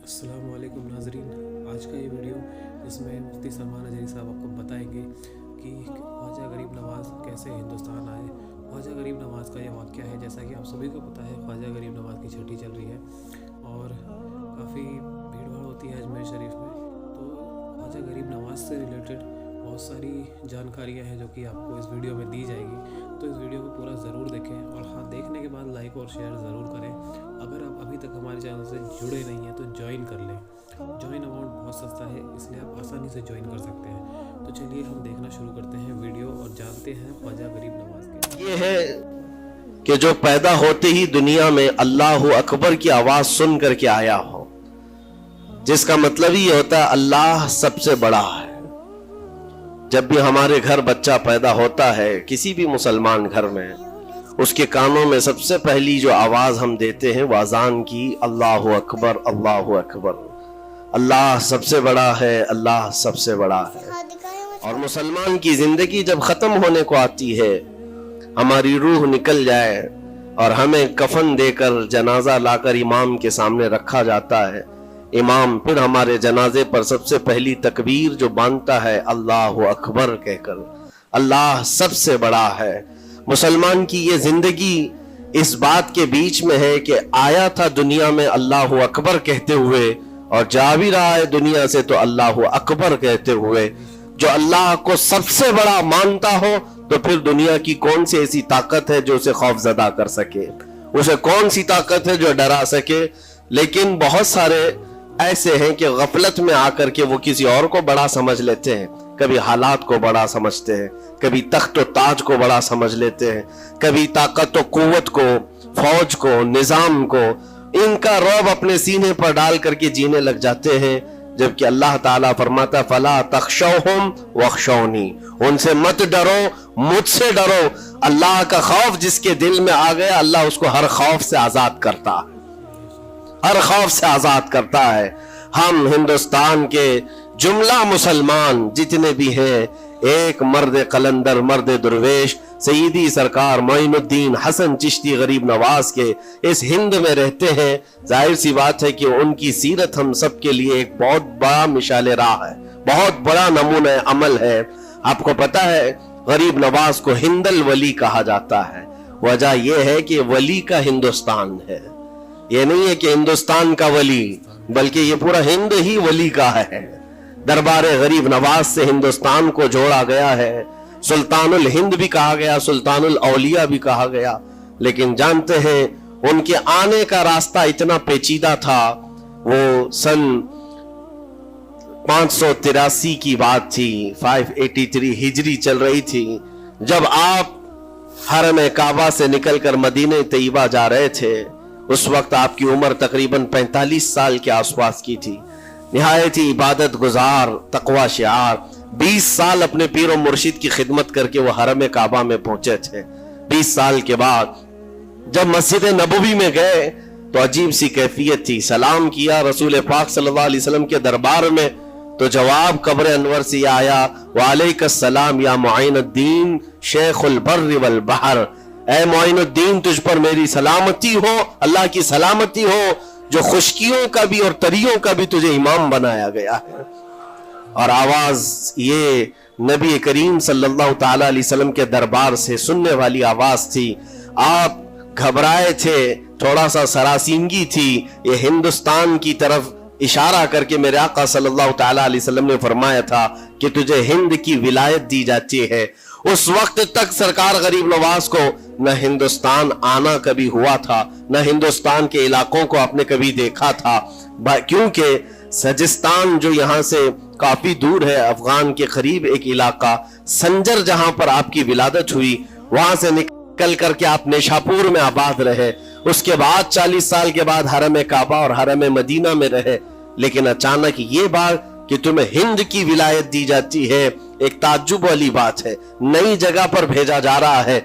अस्सलाम वालेकुम नाजरीन। आज का ये वीडियो इसमें मुफ्ती सलमान अजहरी साहब आपको बताएंगे कि ख्वाजा गरीब नवाज़ कैसे हिंदुस्तान आए। ख्वाजा गरीब नवाज़ का ये वाक़या है, जैसा कि आप सभी को पता है, ख्वाजा गरीब नवाज़ की छठी चल रही है और काफ़ी भीड़ भाड़ होती है अजमेर शरीफ में। तो ख्वाजा गरीब नवाज़ से रिलेटेड बहुत सारी जानकारियाँ हैं जो कि आपको इस वीडियो में दी जाएगी। तो इस वीडियो को पूरा ज़रूर देखें और हाँ, देखने के बाद लाइक और शेयर ज़रूर करें। अगर आप अभी तक हमारे चैनल से जुड़े नहीं हैं तो ज्वाइन कर लें। ज्वाइन अमाउंट बहुत सस्ता है, इसलिए आप आसानी से ज्वाइन कर सकते हैं। तो चलिए हम देखना शुरू करते हैं वीडियो और जानते हैं ख्वाजा गरीब नवाज़ के। ये है कि जो पैदा होते ही दुनिया में अल्लाह अकबर की आवाज सुन करके आया हो, जिसका मतलब ही होता है अल्लाह सबसे बड़ा है। जब भी हमारे घर बच्चा पैदा होता है, किसी भी मुसलमान घर में, उसके कानों में सबसे पहली जो आवाज हम देते हैं वो अजान की, अल्लाह अकबर अल्लाह अकबर, अल्लाह सबसे बड़ा है, अल्लाह सबसे बड़ा है। और मुसलमान की जिंदगी जब खत्म होने को आती है, हमारी रूह निकल जाए और हमें कफन देकर जनाजा लाकर इमाम के सामने रखा जाता है, इमाम फिर हमारे जनाजे पर सबसे पहली तकबीर जो बांधता है अल्लाह अकबर कहकर, अल्लाह सबसे बड़ा है। मुसलमान की ये जिंदगी इस बात के बीच में है कि आया था दुनिया में अल्लाह अकबर कहते हुए और जा भी रहा है दुनिया से तो अल्लाह अकबर कहते हुए। जो अल्लाह को सबसे बड़ा मानता हो तो फिर दुनिया की कौन सी ऐसी ताकत है जो उसे खौफजदा कर सके, उसे कौन सी ताकत है जो डरा सके। लेकिन बहुत सारे ऐसे हैं कि गफलत में आकर के वो किसी और को बड़ा समझ लेते हैं, कभी हालात को बड़ा समझते हैं, कभी तख्त और ताज को बड़ा समझ लेते हैं, कभी ताकत और कुव्वत को, फौज को, निजाम को, इनका रौब अपने सीने पर डाल करके जीने लग जाते हैं। जबकि अल्लाह ताला फरमाता फला तख्शौहुम वख्शौनी, उनसे मत डरो, मुझसे डरो। अल्लाह का खौफ जिसके दिल में आ गया, अल्लाह उसको हर खौफ से आजाद करता है, हर खौफ से आजाद करता है। हम हिंदुस्तान के जुमला मुसलमान जितने भी हैं, एक मर्द कलंदर, मर्द दुर्वेश, सईदी सरकार मोइनुद्दीन हसन चिश्ती गरीब नवाज के इस हिंद में रहते हैं। जाहिर सी बात है कि उनकी सीरत हम सब के लिए एक बहुत बड़ा मिसाल राह है, बहुत बड़ा नमूना अमल है। आपको पता है गरीब नवाज को हिंदल वली कहा जाता है। वजह यह है कि वली का हिंदुस्तान है, ये नहीं है कि हिंदुस्तान का वली, बल्कि ये पूरा हिंद ही वली का है। दरबार गरीब नवाज से हिंदुस्तान को जोड़ा गया है, सुल्तानुल हिंद भी कहा गया, सुल्तानुल औलिया भी कहा गया। लेकिन जानते हैं उनके आने का रास्ता इतना पेचीदा था। वो सन 583 की बात थी, 583 हिजरी चल रही थी, जब आप हरम काबा से निकलकर मदीने तैयबा जा रहे थे। उस वक्त आपकी उम्र तकरीबन 45 साल के आसपास की थी। निहायत ही इबादत गुजार, तकवा शिआर, 20 साल अपने पीर और मुर्शिद की खिदमत करके वो हरम काबा में पहुंचे थे। 20 साल के बाद जब मस्जिद नबवी में गए तो अजीब सी कैफियत थी। सलाम किया रसूल पाक सल्लल्लाहु अलैहि वसल्लम के दरबार में, तो जवाब कब्र अनवर से आया, वालेकुम या मुइनुद्दीन शेखुल बर्र वल बहर, ऐ मोइनुद्दीन तुझ पर मेरी सलामती हो, अल्लाह की सलामती हो, जो खुशकियों का भी और तरियों का भी तुझे इमाम बनाया गया है। और आवाज ये नबी करीम सल्लल्लाहु ताला अलैहि वसल्लम के दरबार से सुनने वाली आवाज थी। आप घबराए थे, थोड़ा सा सरासीनगी थी। ये हिंदुस्तान की तरफ इशारा करके मेरे आका सल्लल्लाहु ताला अलैहि वसल्लम ने फरमाया था कि तुझे हिंद की विलायत दी जाती है। उस वक्त तक सरकार गरीब नवाज को न हिंदुस्तान आना कभी हुआ था, न हिंदुस्तान के इलाकों को आपने कभी देखा था, क्योंकि सजिस्तान जो यहाँ से काफी दूर है, अफगान के करीब एक इलाका संजर, जहां पर आपकी विलादत हुई, वहां से निकल करके आप निशापुर में आबाद रहे। उसके बाद 40 साल के बाद हरम काबा और हरम मदीना में रहे। लेकिन अचानक ये बात कि तुम्हें हिंद की विलायत दी जाती है, एक ताज्जुब वाली बात है। नई जगह पर भेजा जा रहा है।